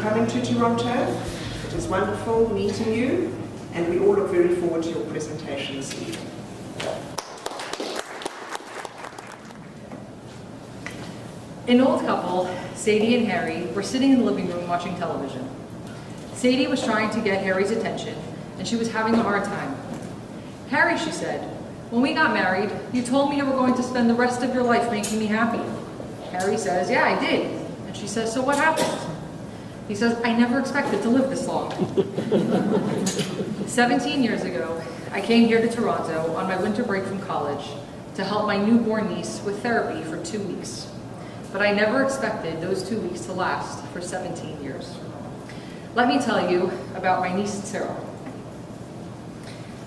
coming to Toronto. It is wonderful meeting you, and we all look very forward to your presentation this evening. An old couple, Sadie and Harry, were sitting in the living room watching television. Sadie was trying to get Harry's attention, and she was having a hard time. "Harry," she said, "when we got married, you told me you were going to spend the rest of your life making me happy." Harry says, "Yeah, I did." And she says, "So what happened?" He says, "I never expected to live this long." 17 years ago, I came here to Toronto on my winter break from college to help my newborn niece with therapy for 2 weeks. But I never expected those 2 weeks to last for 17 years. Let me tell you about my niece, Cyril.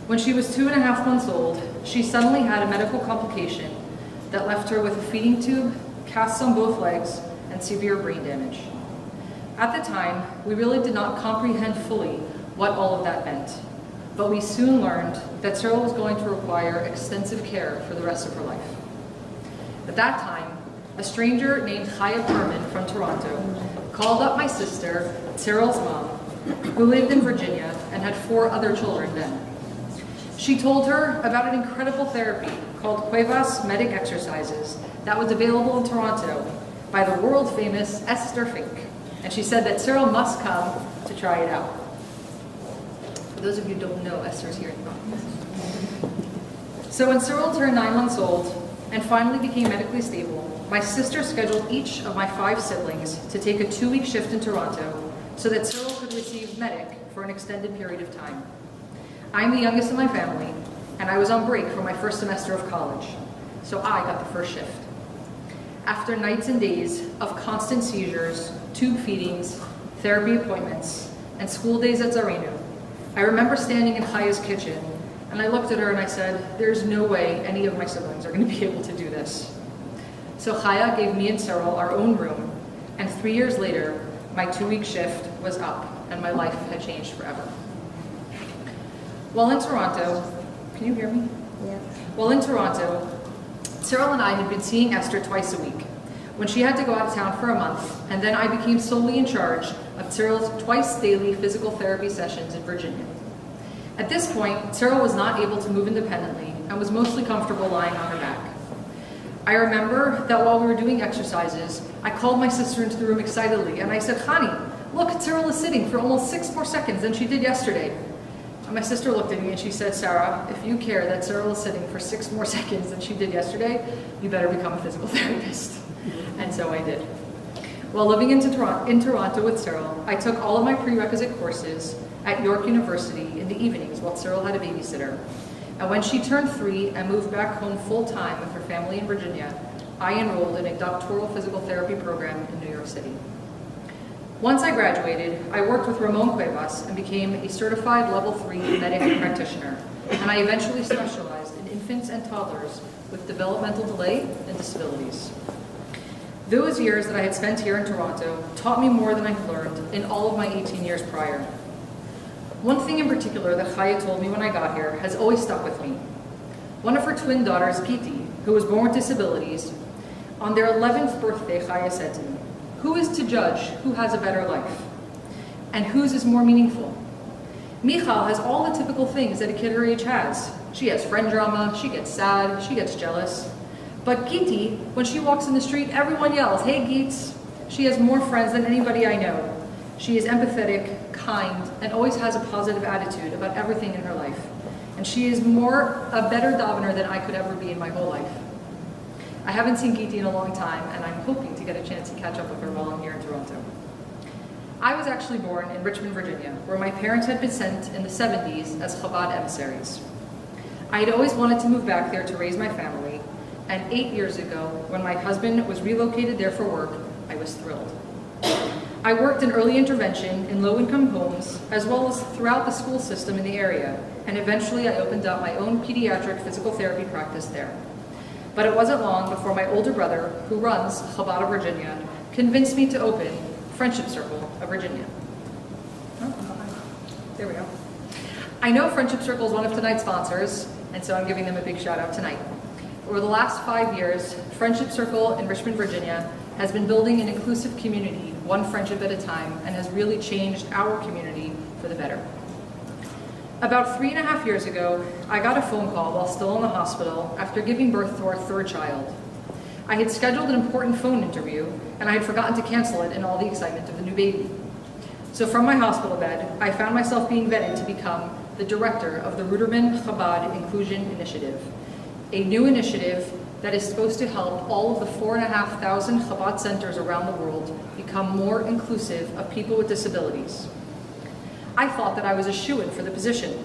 When she was 2.5 months old, she suddenly had a medical complication that left her with a feeding tube, casts on both legs, and severe brain damage. At the time, we really did not comprehend fully what all of that meant, but we soon learned that Cyril was going to require extensive care for the rest of her life. At that time, a stranger named Chaya Perman from Toronto called up my sister, Cyril's mom, who lived in Virginia and had 4 other children then. She told her about an incredible therapy called Cuevas Medic Exercises that was available in Toronto by the world-famous Esther Fink, and she said that Cyril must come to try it out. For those of you who don't know, Esther's here in the audience. So when Cyril turned 9 months old and finally became medically stable, my sister scheduled each of my 5 siblings to take a 2-week shift in Toronto so that Cyril could receive Medic for an extended period of time. I'm the youngest in my family, and I was on break for my first semester of college, so I got the first shift. After nights and days of constant seizures, tube feedings, therapy appointments, and school days at Zarenu, I remember standing in Chaya's kitchen, and I looked at her and I said, "There's no way any of my siblings are going to be able to do this." So Chaya gave me and Cyril our own room, and 3 years later, my 2-week shift was up, and my life had changed forever. While in Toronto, can you hear me? Yeah. While in Toronto, Cyril and I had been seeing Esther twice a week, when she had to go out of town for a month, and then I became solely in charge of Cyril's twice daily physical therapy sessions in Virginia. At this point, Cyril was not able to move independently and was mostly comfortable lying on her back. I remember that while we were doing exercises, I called my sister into the room excitedly, and I said, "Honey, look, Cyril is sitting for almost 6 more seconds than she did yesterday." And my sister looked at me and she said, "Sarah, if you care that Cyril is sitting for 6 more seconds than she did yesterday, you better become a physical therapist." And so I did. While living in Toronto with Cyril, I took all of my prerequisite courses at York University in the evenings while Cyril had a babysitter. And when she turned 3 and moved back home full-time with her family in Virginia, I enrolled in a doctoral physical therapy program in New York City. Once I graduated, I worked with Ramon Cuevas and became a certified level 3 medic practitioner, and I eventually specialized in infants and toddlers with developmental delay and disabilities. Those years that I had spent here in Toronto taught me more than I've learned in all of my 18 years prior. One thing in particular that Chaya told me when I got here has always stuck with me. One of her twin daughters, Giti, who was born with disabilities, on their 11th birthday, Chaya said to me, "Who is to judge who has a better life? And whose is more meaningful? Michal has all the typical things that a kid her age has. She has friend drama, she gets sad, she gets jealous. But Giti, when she walks in the street, everyone yells, 'Hey, Geets!' She has more friends than anybody I know. She is empathetic, kind, and always has a positive attitude about everything in her life. And she is a better Davener than I could ever be in my whole life." I haven't seen Giti in a long time, and I'm hoping to get a chance to catch up with her while I'm here in Toronto. I was actually born in Richmond, Virginia, where my parents had been sent in the 70s as Chabad emissaries. I had always wanted to move back there to raise my family, and 8 years ago, when my husband was relocated there for work, I was thrilled. I worked in early intervention in low-income homes, as well as throughout the school system in the area, and eventually I opened up my own pediatric physical therapy practice there. But it wasn't long before my older brother, who runs Chabad of Virginia, convinced me to open Friendship Circle of Virginia. Oh, there we go. I know Friendship Circle is one of tonight's sponsors, and so I'm giving them a big shout out tonight. Over the last 5 years, Friendship Circle in Richmond, Virginia has been building an inclusive community one friendship at a time, and has really changed our community for the better. About 3.5 years ago, I got a phone call while still in the hospital after giving birth to our third child. I had scheduled an important phone interview, and I had forgotten to cancel it in all the excitement of the new baby. So from my hospital bed, I found myself being vetted to become the director of the Ruderman Chabad Inclusion Initiative, a new initiative that is supposed to help all of the 4,500 Chabad centers around the world become more inclusive of people with disabilities. I thought that I was a shoo-in for the position.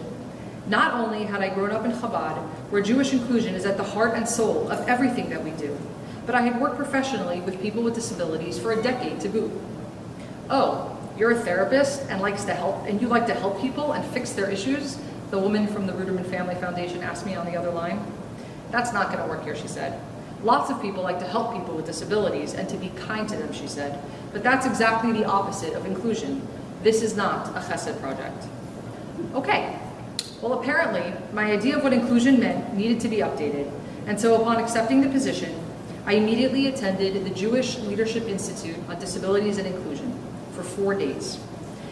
Not only had I grown up in Chabad, where Jewish inclusion is at the heart and soul of everything that we do, but I had worked professionally with people with disabilities for a decade to boot. Oh, you're a therapist and you like to help people and fix their issues? The woman from the Ruderman Family Foundation asked me on the other line. That's not gonna work here, she said. Lots of people like to help people with disabilities and to be kind to them, she said, but that's exactly the opposite of inclusion. This is not a chesed project. Okay, well apparently my idea of what inclusion meant needed to be updated, and so upon accepting the position, I immediately attended the Jewish Leadership Institute on Disabilities and Inclusion for 4 days.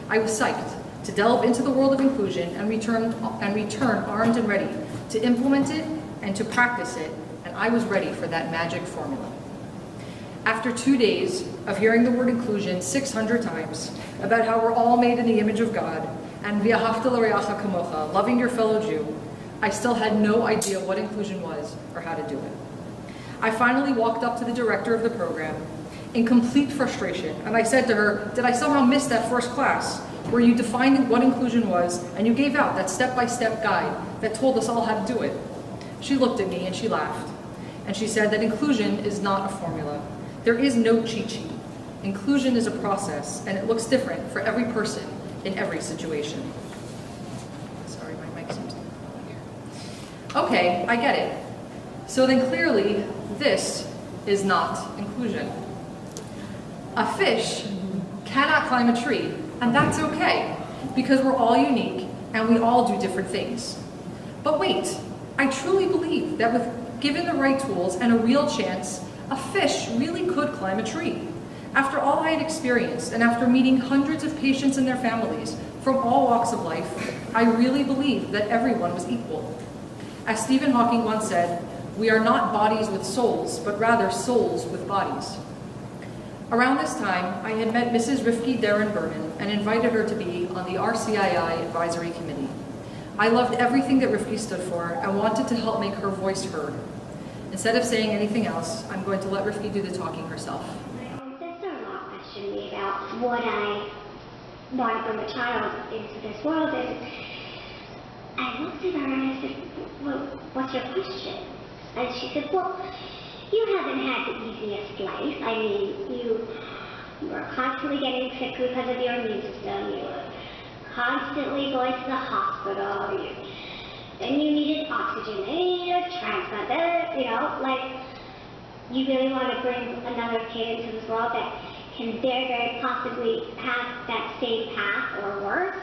I was psyched to delve into the world of inclusion and return armed and ready to implement it and to practice it, and I was ready for that magic formula. After 2 days of hearing the word inclusion 600 times, about how we're all made in the image of God, and v'ahavta l'reacha kamocha, loving your fellow Jew, I still had no idea what inclusion was or how to do it. I finally walked up to the director of the program in complete frustration, and I said to her, did I somehow miss that first class where you defined what inclusion was and you gave out that step-by-step guide that told us all how to do it? She looked at me and she laughed, and she said that inclusion is not a formula. There is no cheat sheet. Inclusion is a process, and it looks different for every person in every situation. Sorry, my mic seems to be here. Okay, I get it. So then clearly, this is not inclusion. A fish cannot climb a tree, and that's okay, because we're all unique and we all do different things. But wait, I truly believe that with given the right tools and a real chance, a fish really could climb a tree. After all I had experienced, and after meeting hundreds of patients and their families from all walks of life, I really believed that everyone was equal. As Stephen Hawking once said, we are not bodies with souls, but rather souls with bodies. Around this time, I had met Mrs. Rifki Darren Berman and invited her to be on the RCII Advisory Committee. I loved everything that Rifki stood for and wanted to help make her voice heard. Instead of saying anything else, I'm going to let Rifki do the talking herself. My own sister-in-law questioned me about what I wanted from a child into this world, and I looked at her and I said, well, what's your question? And she said, well, you haven't had the easiest life. I mean, you were constantly getting sick because of your immune system. You were constantly going to the hospital. And you needed oxygen. And you needed a transplant. You know, like, you really want to bring another kid into this world that can very, very possibly have that same path or worse.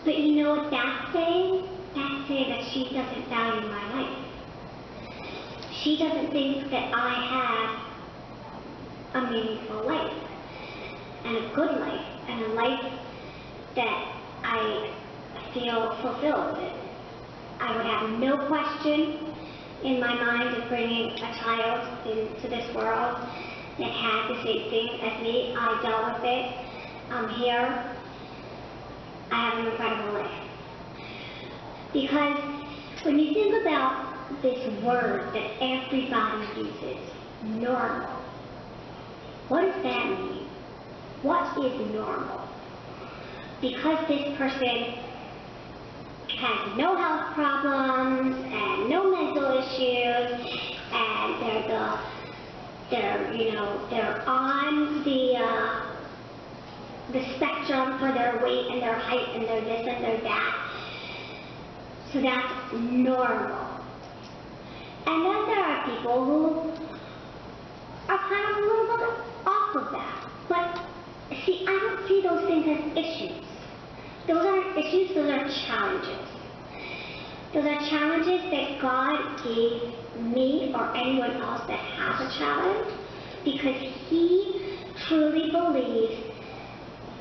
But you know what that's saying? That's saying that she doesn't value my life. She doesn't think that I have a meaningful life, and a good life, and a life that I feel fulfilled with. I would have no question in my mind of bringing a child into this world that had the same thing as me. I dealt with it. I'm here. I have an incredible life. Because when you think about this word that everybody uses, normal, what does that mean? What is normal? Because this person has no health problems and no mental issues, and they're on the spectrum for their weight and their height and their this and their that. So that's normal. And then there are people who are kind of a little bit off of that. But see, I don't see those things as issues. Those aren't issues, those are challenges. Those are challenges that God gave me or anyone else that has a challenge because he truly believes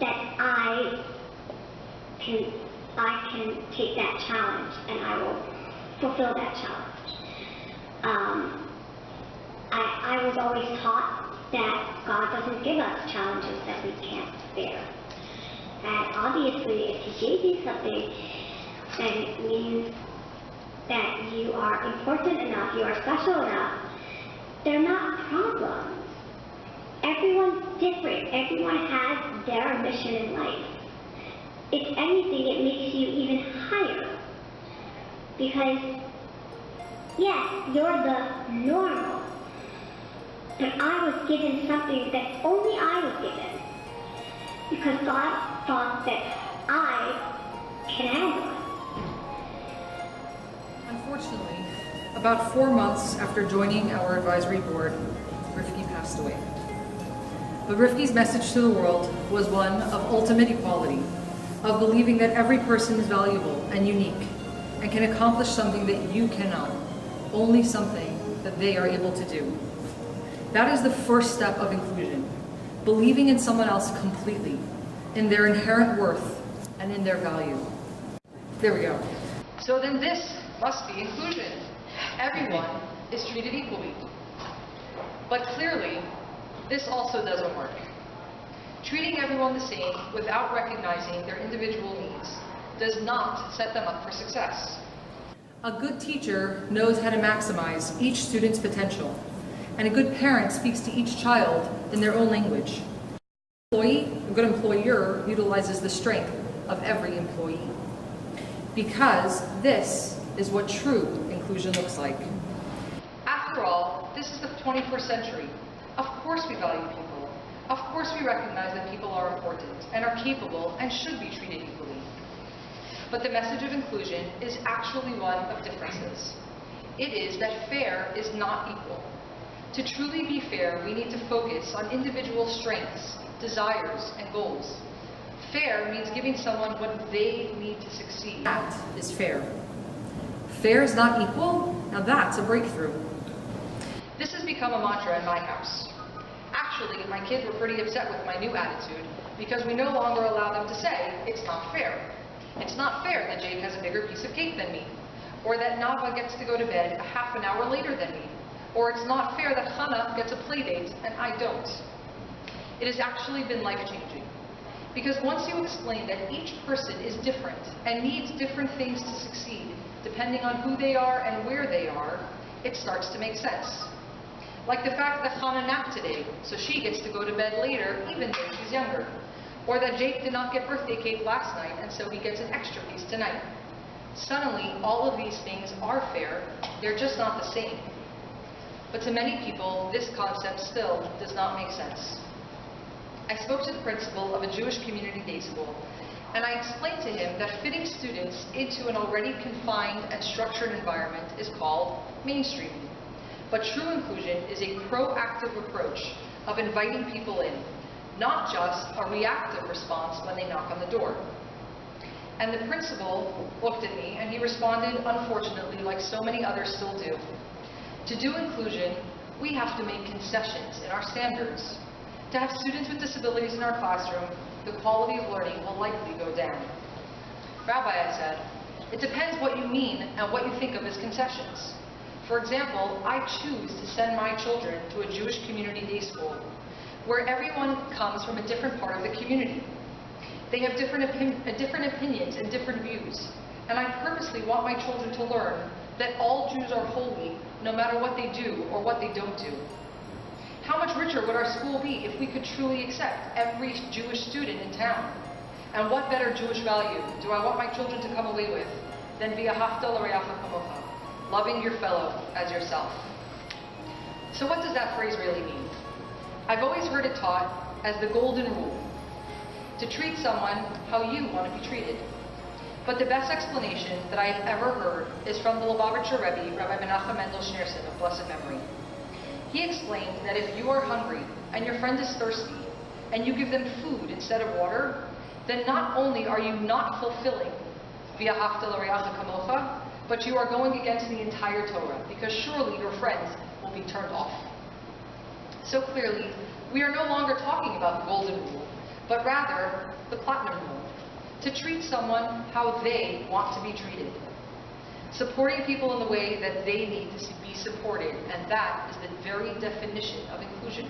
that I can take that challenge and I will fulfill that challenge. I was always taught that God doesn't give us challenges that we can't bear. And obviously, if he gave you something, then it means that you are important enough, you are special enough. They're not problems. Everyone's different. Everyone has their mission in life. If anything, it makes you even higher. Because, yes, you're the normal. But I was given something that only I was given. Because God thought that I can handle it. Unfortunately, about 4 months after joining our advisory board, Rifki passed away. But Rifki's message to the world was one of ultimate equality, of believing that every person is valuable and unique and can accomplish something that you cannot, only something that they are able to do. That is the first step of inclusion, believing in someone else completely, in their inherent worth and in their value. There we go. So then this must be inclusion. Everyone is treated equally. But clearly, this also doesn't work. Treating everyone the same without recognizing their individual needs does not set them up for success. A good teacher knows how to maximize each student's potential, and a good parent speaks to each child in their own language. A good employer utilizes the strength of every employee. Because this is what true inclusion looks like. After all, this is the 21st century. Of course we value people. Of course we recognize that people are important and are capable and should be treated equally. But the message of inclusion is actually one of differences. It is that fair is not equal. To truly be fair, we need to focus on individual strengths, desires, and goals. Fair means giving someone what they need to succeed. That is fair. Fair is not equal? Now that's a breakthrough. This has become a mantra in my house. Actually, my kids were pretty upset with my new attitude because we no longer allow them to say, it's not fair. It's not fair that Jake has a bigger piece of cake than me, or that Nava gets to go to bed a half an hour later than me, or it's not fair that Hannah gets a play date and I don't. It has actually been life-changing. Because once you explain that each person is different and needs different things to succeed, depending on who they are and where they are, it starts to make sense. Like the fact that Hannah napped today, so she gets to go to bed later even though she's younger. Or that Jake did not get birthday cake last night and so he gets an extra piece tonight. Suddenly, all of these things are fair, they're just not the same. But to many people, this concept still does not make sense. I spoke to the principal of a Jewish community day school, and I explained to him that fitting students into an already confined and structured environment is called mainstreaming. But true inclusion is a proactive approach of inviting people in, not just a reactive response when they knock on the door. And the principal looked at me and he responded, unfortunately, like so many others still do. To do inclusion, we have to make concessions in our standards. To have students with disabilities in our classroom, the quality of learning will likely go down. Rabbi, I said, it depends what you mean and what you think of as concessions. For example, I choose to send my children to a Jewish community day school where everyone comes from a different part of the community. They have different opinions and different views, and I purposely want my children to learn that all Jews are holy no matter what they do or what they don't do. How much richer would our school be if we could truly accept every Jewish student in town? And what better Jewish value do I want my children to come away with than v'ahavta l'reacha kamocha, loving your fellow as yourself? So what does that phrase really mean? I've always heard it taught as the golden rule, to treat someone how you want to be treated. But the best explanation that I have ever heard is from the Lubavitcher Rebbe, Rabbi Menachem Mendel Schneerson of blessed memory. He explained that if you are hungry and your friend is thirsty and you give them food instead of water, then not only are you not fulfilling v'ahavta l'reacha kamocha, but you are going against the entire Torah, because surely your friends will be turned off. So clearly, we are no longer talking about the golden rule, but rather the platinum rule, to treat someone how they want to be treated. Supporting people in the way that they need to be supported, and that is the very definition of inclusion.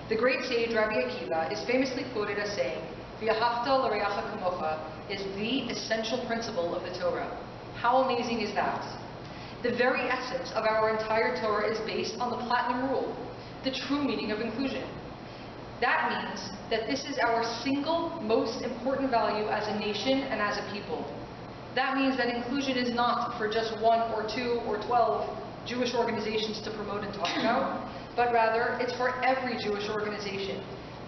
The great sage Rabbi Akiva is famously quoted as saying, "V'ahavta l'reacha kamocha" is the essential principle of the Torah. How amazing is that? The very essence of our entire Torah is based on the platinum rule, the true meaning of inclusion. That means that this is our single most important value as a nation and as a people. That means that inclusion is not for just 1 or 2 or 12 Jewish organizations to promote and talk about, but rather it's for every Jewish organization.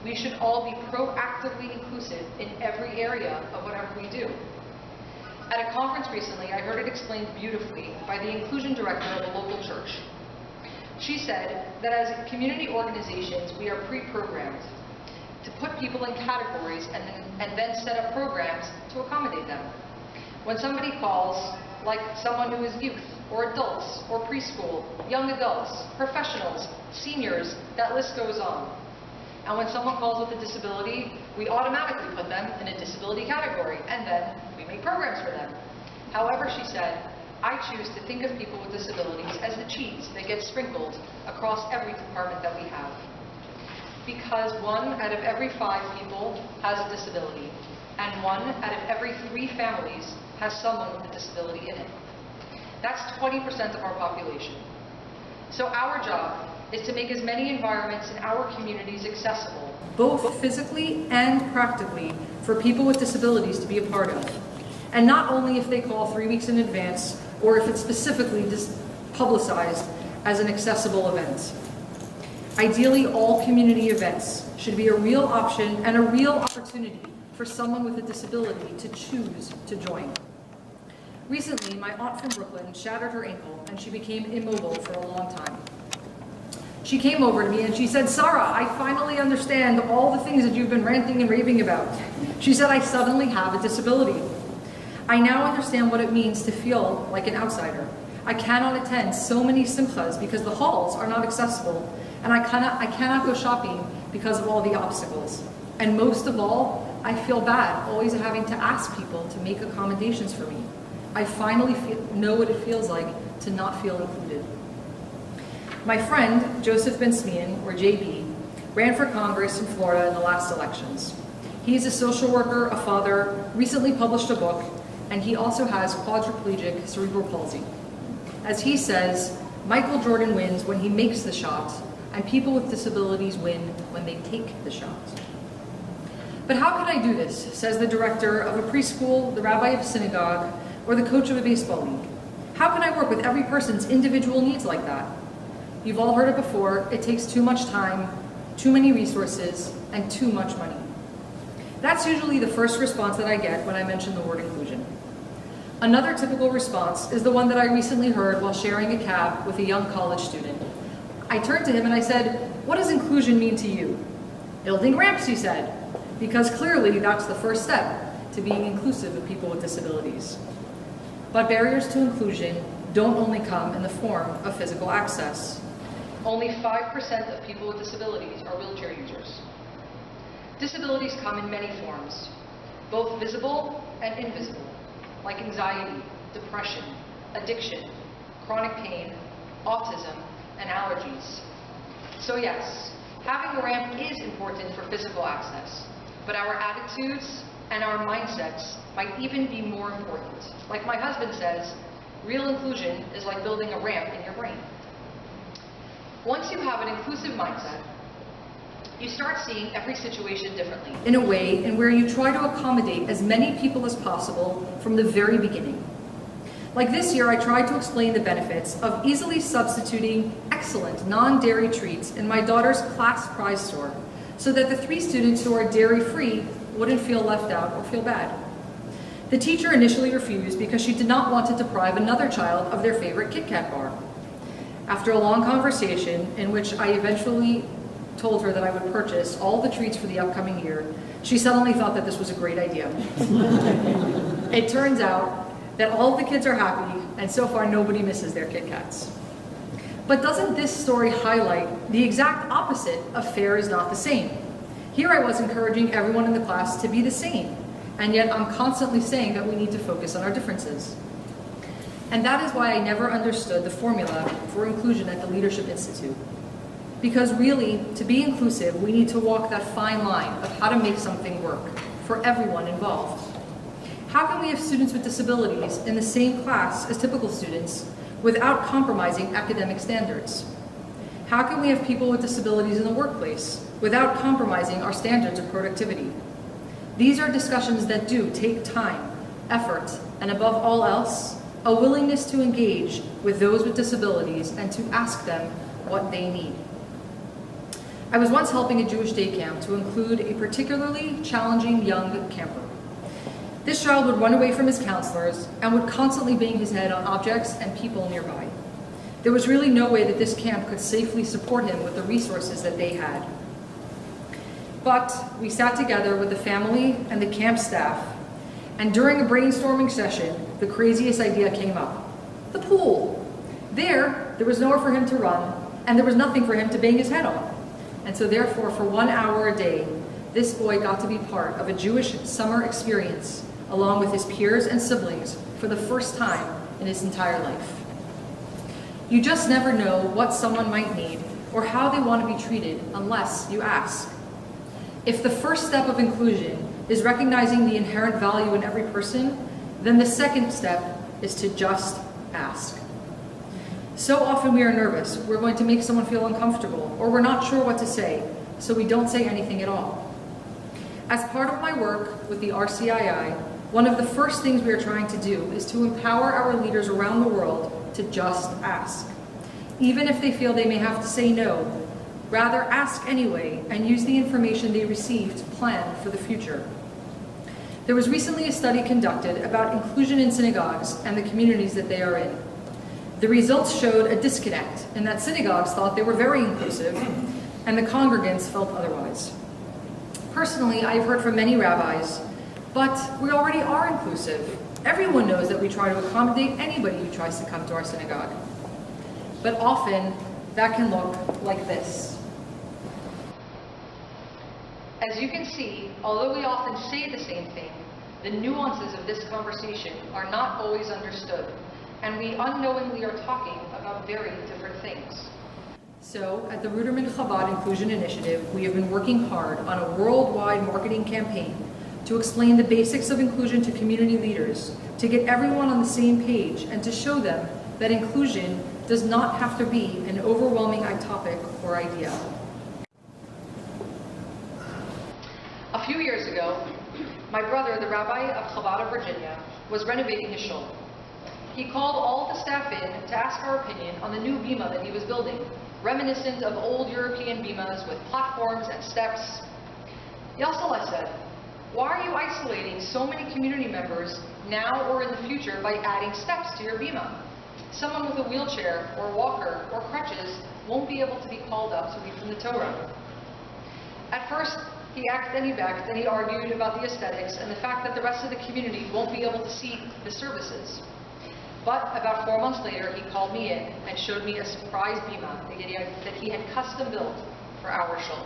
We should all be proactively inclusive in every area of whatever we do. At a conference recently, I heard it explained beautifully by the inclusion director of a local church. She said that as community organizations, we are pre-programmed to put people in categories and then set up programs to accommodate them. When somebody calls, like someone who is youth, or adults, or preschool, young adults, professionals, seniors, that list goes on. And when someone calls with a disability, we automatically put them in a disability category, and then we make programs for them. However, she said, I choose to think of people with disabilities as the cheese that gets sprinkled across every department that we have. Because 1 out of every 5 people has a disability, and 1 out of every 3 families has someone with a disability in it. That's 20% of our population. So our job is to make as many environments in our communities accessible, both physically and practically, for people with disabilities to be a part of. And not only if they call 3 weeks in advance, or if it's specifically publicized as an accessible event. Ideally, all community events should be a real option and a real opportunity for someone with a disability to choose to join. Recently, my aunt from Brooklyn shattered her ankle and she became immobile for a long time. She came over to me and she said, "Sarah, I finally understand all the things that you've been ranting and raving about." She said, "I suddenly have a disability. I now understand what it means to feel like an outsider. I cannot attend so many simchas because the halls are not accessible, and I cannot go shopping because of all the obstacles. And most of all, I feel bad always having to ask people to make accommodations for me. I finally know what it feels like to not feel included." My friend, Joseph Ben Smian, or JB, ran for Congress in Florida in the last elections. He's a social worker, a father, recently published a book, and he also has quadriplegic cerebral palsy. As he says, Michael Jordan wins when he makes the shot, and people with disabilities win when they take the shot. But how can I do this, says the director of a preschool, the rabbi of a synagogue, or the coach of a baseball league? How can I work with every person's individual needs like that? You've all heard it before, it takes too much time, too many resources, and too much money. That's usually the first response that I get when I mention the word inclusion. Another typical response is the one that I recently heard while sharing a cab with a young college student. I turned to him and I said, "What does inclusion mean to you?" "Building ramps," he said, because clearly that's the first step to being inclusive of people with disabilities. But barriers to inclusion don't only come in the form of physical access. Only 5% of people with disabilities are wheelchair users. Disabilities come in many forms, both visible and invisible, like anxiety, depression, addiction, chronic pain, autism, and allergies. So yes, having a ramp is important for physical access, but our attitudes and our mindsets might even be more important. Like my husband says, real inclusion is like building a ramp in your brain. Once you have an inclusive mindset, you start seeing every situation differently, in a way in where you try to accommodate as many people as possible from the very beginning. Like this year, I tried to explain the benefits of easily substituting excellent non-dairy treats in my daughter's class prize store, so that the 3 students who are dairy-free wouldn't feel left out or feel bad. The teacher initially refused because she did not want to deprive another child of their favorite Kit Kat bar. After a long conversation, in which I eventually told her that I would purchase all the treats for the upcoming year, she suddenly thought that this was a great idea. It turns out that all of the kids are happy, and so far nobody misses their Kit Kats. But doesn't this story highlight the exact opposite of fair is not the same? Here I was encouraging everyone in the class to be the same, and yet I'm constantly saying that we need to focus on our differences. And that is why I never understood the formula for inclusion at the Leadership Institute. Because really, to be inclusive, we need to walk that fine line of how to make something work for everyone involved. How can we have students with disabilities in the same class as typical students without compromising academic standards? How can we have people with disabilities in the workplace without compromising our standards of productivity? These are discussions that do take time, effort, and above all else, a willingness to engage with those with disabilities and to ask them what they need. I was once helping a Jewish day camp to include a particularly challenging young camper. This child would run away from his counselors and would constantly bang his head on objects and people nearby. There was really no way that this camp could safely support him with the resources that they had. But we sat together with the family and the camp staff, and during a brainstorming session, the craziest idea came up. The pool. There was nowhere for him to run, and there was nothing for him to bang his head on. And so therefore, for 1 hour a day, this boy got to be part of a Jewish summer experience, along with his peers and siblings, for the first time in his entire life. You just never know what someone might need or how they want to be treated unless you ask. If the first step of inclusion is recognizing the inherent value in every person, then the second step is to just ask. So often we are nervous, we're going to make someone feel uncomfortable, or we're not sure what to say, so we don't say anything at all. As part of my work with the RCII, one of the first things we are trying to do is to empower our leaders around the world to just ask. Even if they feel they may have to say no, rather ask anyway and use the information they receive to plan for the future. There was recently a study conducted about inclusion in synagogues and the communities that they are in. The results showed a disconnect in that synagogues thought they were very inclusive and the congregants felt otherwise. Personally, I've heard from many rabbis, but we already are inclusive. Everyone knows that we try to accommodate anybody who tries to come to our synagogue. But often, that can look like this. As you can see, although we often say the same thing, the nuances of this conversation are not always understood, and we unknowingly are talking about very different things. So, at the Ruderman Chabad Inclusion Initiative, we have been working hard on a worldwide marketing campaign to explain the basics of inclusion to community leaders, to get everyone on the same page, and to show them that inclusion does not have to be an overwhelming topic or idea. A few years ago, my brother, the rabbi of Chabad of Virginia, was renovating his shul. He called all of the staff in to ask our opinion on the new bima that he was building, reminiscent of old European bimas with platforms and steps. Yassaleh said, "Why are you isolating so many community members now or in the future by adding steps to your bima? Someone with a wheelchair or walker or crutches won't be able to be called up to read from the Torah." At first, he acted and he backed, and he argued about the aesthetics and the fact that the rest of the community won't be able to see the services. But about 4 months later, he called me in and showed me a surprise bima that he had custom built for our shul.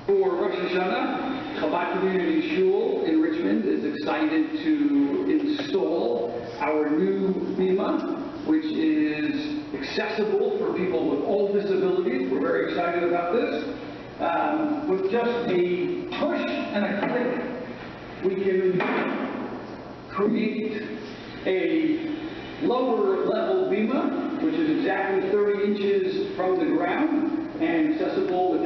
For Rosh Hashanah, Chabad Community Shul in Richmond is excited to install our new bima, which is accessible for people with all disabilities. We're very excited about this. With just a push and a click, we can create a lower level bima, which is exactly 30 inches from the ground and accessible with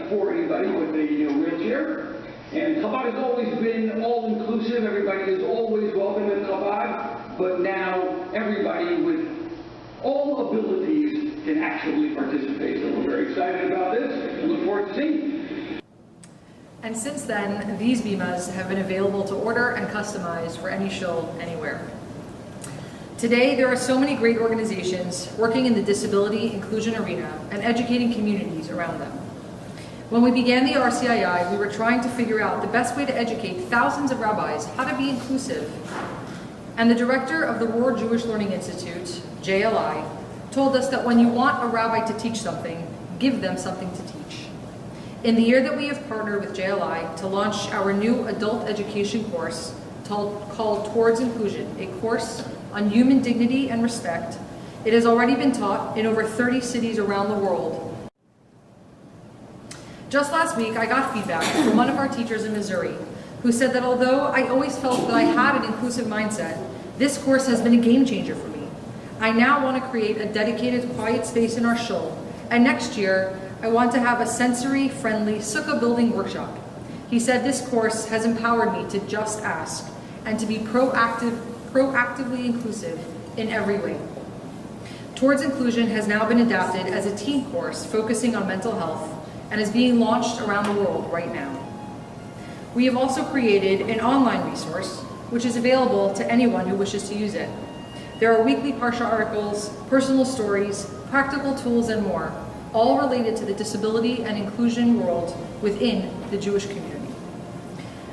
for anybody with a wheelchair. And Chabad has always been all-inclusive. Everybody is always welcome in Chabad, but now everybody with all abilities can actually participate. So we're very excited about this and look forward to seeing. And since then, these bimas have been available to order and customize for any shul anywhere. Today, there are so many great organizations working in the disability inclusion arena and educating communities around them. When we began the RCII, we were trying to figure out the best way to educate thousands of rabbis how to be inclusive. And the director of the Rohr Jewish Learning Institute, JLI, told us that when you want a rabbi to teach something, give them something to teach. In the year that we have partnered with JLI to launch our new adult education course called Towards Inclusion, a course on human dignity and respect, it has already been taught in over 30 cities around the world. Just last week, I got feedback from one of our teachers in Missouri who said that although I always felt that I had an inclusive mindset, this course has been a game changer for me. I now want to create a dedicated quiet space in our shul, and next year, I want to have a sensory-friendly sukkah building workshop. He said this course has empowered me to just ask and to be proactively inclusive in every way. Towards Inclusion has now been adapted as a teen course focusing on mental health and is being launched around the world right now. We have also created an online resource which is available to anyone who wishes to use it. There are weekly Parsha articles, personal stories, practical tools, and more, all related to the disability and inclusion world within the Jewish community.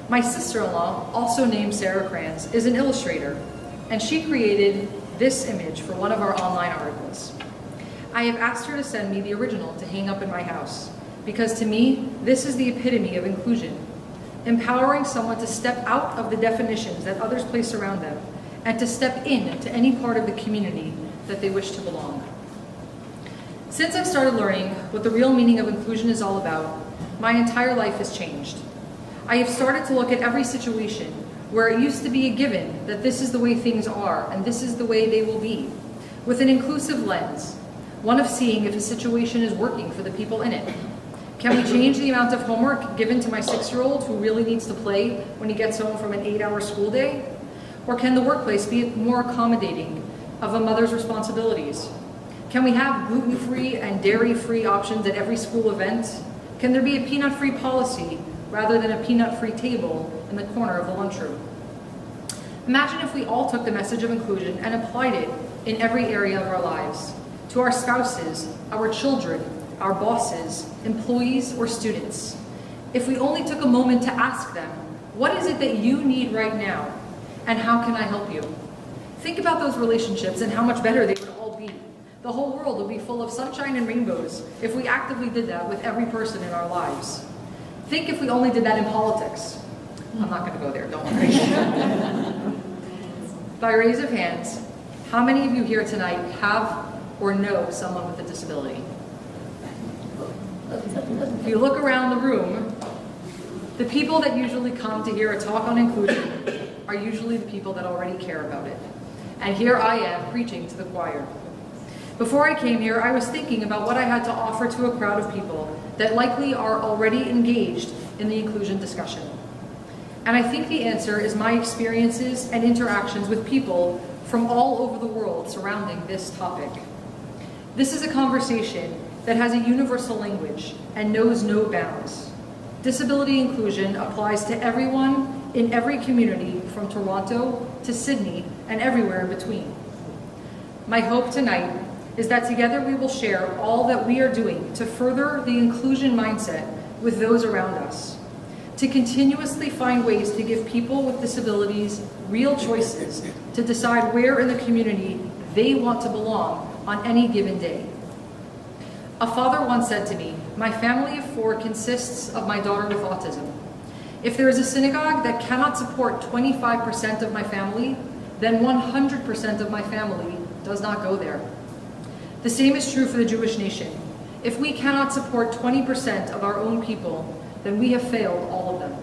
My sister-in-law, also named Sarah Kranz, is an illustrator, and she created this image for one of our online articles. I have asked her to send me the original to hang up in my house, because to me, this is the epitome of inclusion, empowering someone to step out of the definitions that others place around them and to step into any part of the community that they wish to belong. Since I started learning what the real meaning of inclusion is all about, my entire life has changed. I have started to look at every situation where it used to be a given that this is the way things are and this is the way they will be, with an inclusive lens, one of seeing if a situation is working for the people in it. Can we change the amount of homework given to my 6-year-old who really needs to play when he gets home from an 8-hour school day? Or can the workplace be more accommodating of a mother's responsibilities? Can we have gluten-free and dairy-free options at every school event? Can there be a peanut-free policy rather than a peanut-free table in the corner of the lunchroom? Imagine if we all took the message of inclusion and applied it in every area of our lives, to our spouses, our children, our bosses, employees, or students. If we only took a moment to ask them, what is it that you need right now, and how can I help you? Think about those relationships and how much better they would all be. The whole world would be full of sunshine and rainbows if we actively did that with every person in our lives. Think if we only did that in politics. I'm not going to go there, don't worry. By raise of hands, how many of you here tonight have or know someone with a disability? If you look around the room, the people that usually come to hear a talk on inclusion are usually the people that already care about it. And here I am preaching to the choir. Before I came here, I was thinking about what I had to offer to a crowd of people that likely are already engaged in the inclusion discussion. And I think the answer is my experiences and interactions with people from all over the world surrounding this topic. This is a conversation that has a universal language and knows no bounds. Disability inclusion applies to everyone in every community from Toronto to Sydney and everywhere in between. My hope tonight is that together we will share all that we are doing to further the inclusion mindset with those around us, to continuously find ways to give people with disabilities real choices to decide where in the community they want to belong on any given day. A father once said to me, "My family of 4 consists of my daughter with autism. If there is a synagogue that cannot support 25% of my family, then 100% of my family does not go there." The same is true for the Jewish nation. If we cannot support 20% of our own people, then we have failed all of them.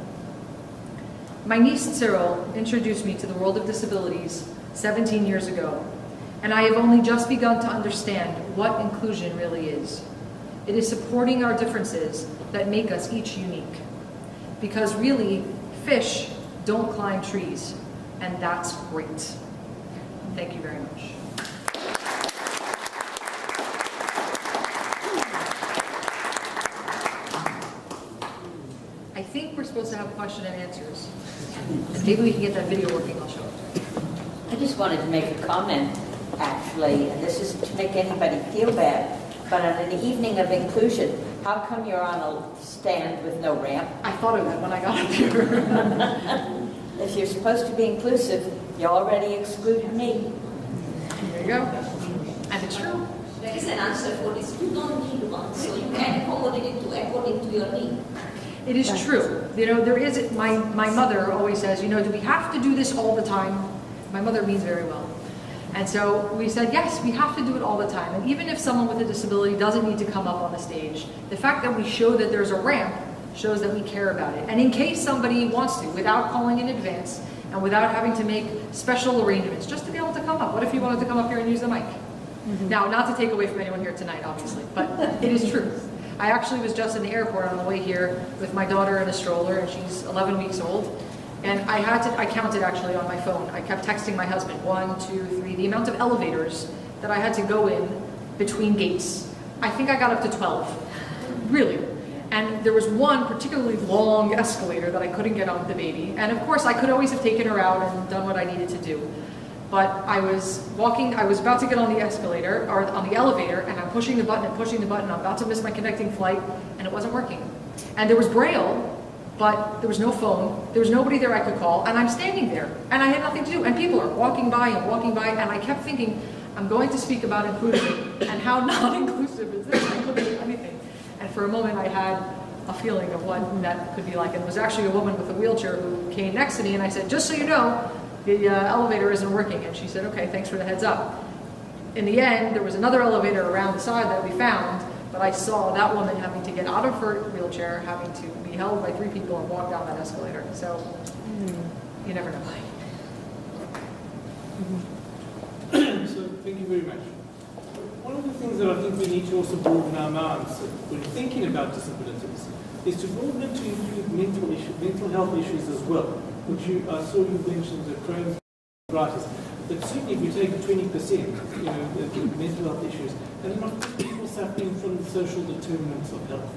My niece Cyril introduced me to the world of disabilities 17 years ago, and I have only just begun to understand what inclusion really is. It is supporting our differences that make us each unique. Because really, fish don't climb trees, and that's great. Thank you very much. I think we're supposed to have question and answers. Maybe we can get that video working, I'll show it. I just wanted to make a comment, actually, and this isn't to make anybody feel bad, but on an evening of inclusion, how come you're on a stand with no ramp? I thought of that when I got up here. If you're supposed to be inclusive, you already excluded me. There you go. And it's true. an answer for this. You don't need one, so you can accommodate it according to your need. It is true. You know, there is, my mother always says, you know, do we have to do this all the time? My mother means very well. And so we said, yes, we have to do it all the time. And even if someone with a disability doesn't need to come up on the stage, the fact that we show that there's a ramp shows that we care about it. And in case somebody wants to, without calling in advance and without having to make special arrangements, just to be able to come up. What if you wanted to come up here and use the mic? Now, not to take away from anyone here tonight, obviously, but it is true. I actually was just in the airport on the way here with my daughter in a stroller, and she's 11 weeks old. And I counted actually on my phone. I kept texting my husband, 1, 2, 3, the amount of elevators that I had to go in between gates. I think I got up to 12, really. And there was one particularly long escalator that I couldn't get on with the baby. And of course, I could always have taken her out and done what I needed to do. But I was about to get on the escalator, or on the elevator, and I'm pushing the button, I'm about to miss my connecting flight, and it wasn't working. And there was Braille, but there was no phone, there was nobody there I could call, and I'm standing there, and I had nothing to do, and people are walking by, and I kept thinking, I'm going to speak about inclusion, and how non-inclusive is this? I couldn't do anything. And for a moment I had a feeling of what that could be like, and it was actually a woman with a wheelchair who came next to me, and I said, just so you know, the elevator isn't working. And she said, okay, thanks for the heads up. In the end, there was another elevator around the side that we found, but I saw that woman having to get out of her wheelchair, having to be held by 3 people and walk down that escalator. So, you never know. So, thank you very much. One of the things that I think we need to also broaden our minds when thinking about disabilities is to broaden it to include mental health issues as well. Which I saw you mentioned the Crohn's arthritis, but certainly if we take 20%, the mental health issues, and not people suffering from the social determinants of health,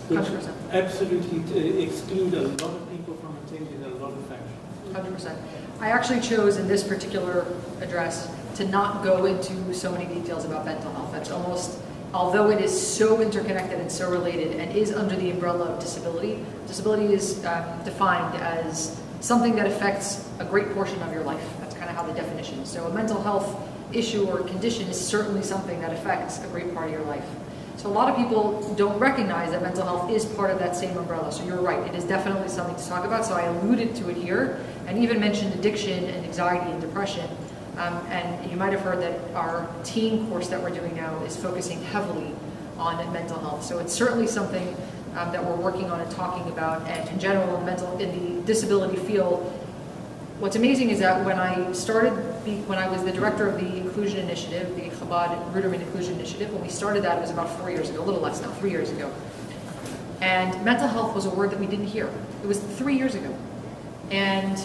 which 100%. absolutely exclude a lot of people from attending a lot of functions. 100%. I actually chose in this particular address to not go into so many details about mental health. That's almost, although it is so interconnected and so related and is under the umbrella of disability, disability is defined as something that affects a great portion of your life. That's kind of how the definition is. So a mental health issue or condition is certainly something that affects a great part of your life. So a lot of people don't recognize that mental health is part of that same umbrella. So you're right, it is definitely something to talk about. So I alluded to it here and even mentioned addiction and anxiety and depression. And you might have heard that our teen course that we're doing now is focusing heavily on mental health. So it's certainly something that we're working on and talking about. And in general, in the disability field, what's amazing is that when I was the director of the Inclusion Initiative, the Chabad Ruderman Inclusion Initiative, when we started that, it was about 4 years ago, a little less now, 3 years ago. And mental health was a word that we didn't hear. It was 3 years ago. And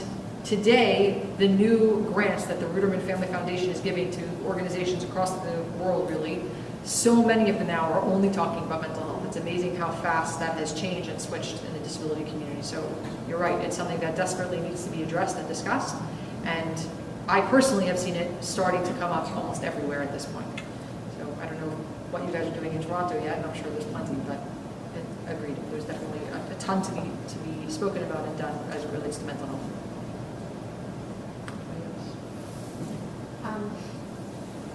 today, the new grants that the Ruderman Family Foundation is giving to organizations across the world, really, so many of them now are only talking about mental health. It's amazing how fast that has changed and switched in the disability community. So you're right, it's something that desperately needs to be addressed and discussed. And I personally have seen it starting to come up almost everywhere at this point. So I don't know what you guys are doing in Toronto yet, and I'm sure there's plenty, but agreed, there's definitely a ton to be spoken about and done as it relates to mental health.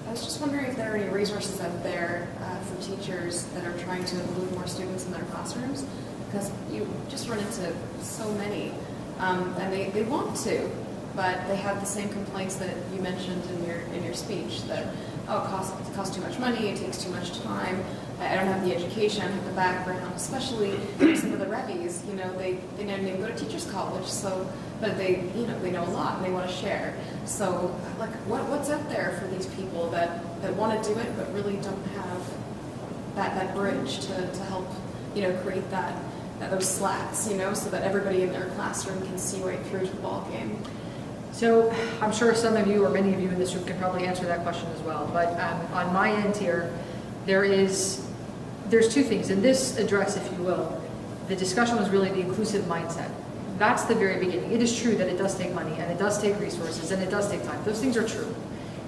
I was just wondering if there are any resources out there for teachers that are trying to include more students in their classrooms, because you just run into so many, and they want to, but they have the same complaints that you mentioned in your speech, that it costs too much money, it takes too much time, I don't have the education, I don't have the background, especially some of the Rebbe's, they didn't even go to teachers college, so, but they know a lot and they want to share. So, like, what's out there for these people that want to do it but really don't have that bridge to help, create those slats, so that everybody in their classroom can see right through to the ball game. So I'm sure some of you or many of you in this room can probably answer that question as well. But on my end here, there's 2 things. In this address, if you will, the discussion was really the inclusive mindset. That's the very beginning. It is true that it does take money and it does take resources and it does take time. Those things are true.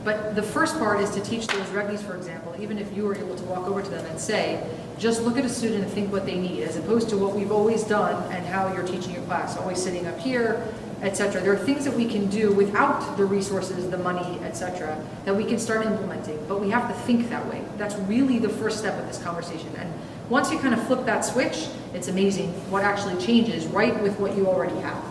But the first part is to teach those Rebbe's, for example, even if you were able to walk over to them and say, just look at a student and think what they need, as opposed to what we've always done and how you're teaching your class, always sitting up here, etc. There are things that we can do without the resources, the money, etc., that we can start implementing, but we have to think that way. That's really the first step of this conversation. And once you kind of flip that switch, it's amazing what actually changes right with what you already have.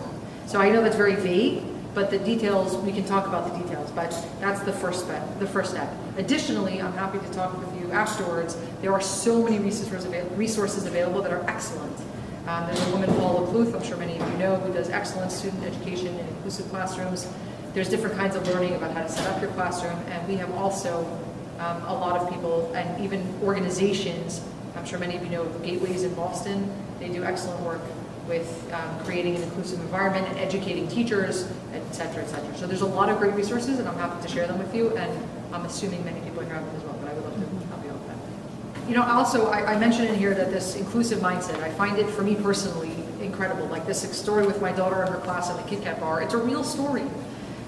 So I know that's very vague, but the details, we can talk about the details, but that's the first step. Additionally, I'm happy to talk with you afterwards. There are so many resources available that are excellent. There's a woman, Paula Kluth, I'm sure many of you know, who does excellent student education in inclusive classrooms. There's different kinds of learning about how to set up your classroom, and we have also a lot of people and even organizations. I'm sure many of you know Gateways in Boston. They do excellent work with creating an inclusive environment and educating teachers, et cetera, et cetera. So there's a lot of great resources, and I'm happy to share them with you, and I'm assuming many people here have them as well, but I would love to help you out with that. You know, also, I mentioned in here that this inclusive mindset, I find it, for me personally, incredible. Like this story with my daughter and her class at the Kit Kat bar, it's a real story.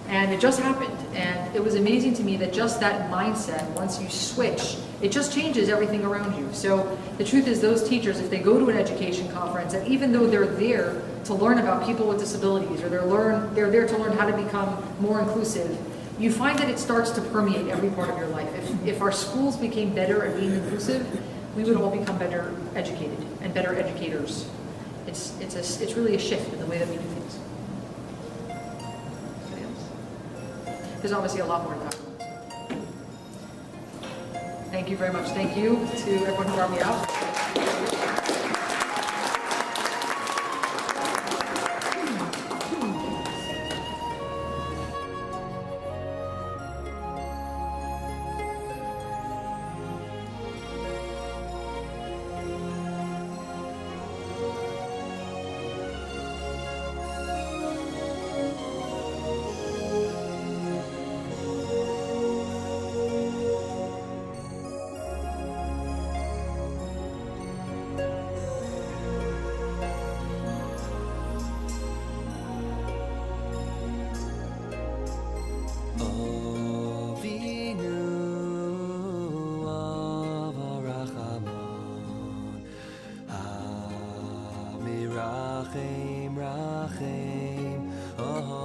And it just happened. And it was amazing to me that just that mindset, once you switch, it just changes everything around you. So the truth is those teachers, if they go to an education conference, and even though they're there to learn about people with disabilities, or they're there to learn how to become more inclusive, you find that it starts to permeate every part of your life. If our schools became better at being inclusive, we would all become better educated and better educators. It's really a shift in the way that we do things. Anybody else? There's obviously a lot more to talk about. Thank you very much. Thank you to everyone who brought me out. Rachem, Rachem, oh.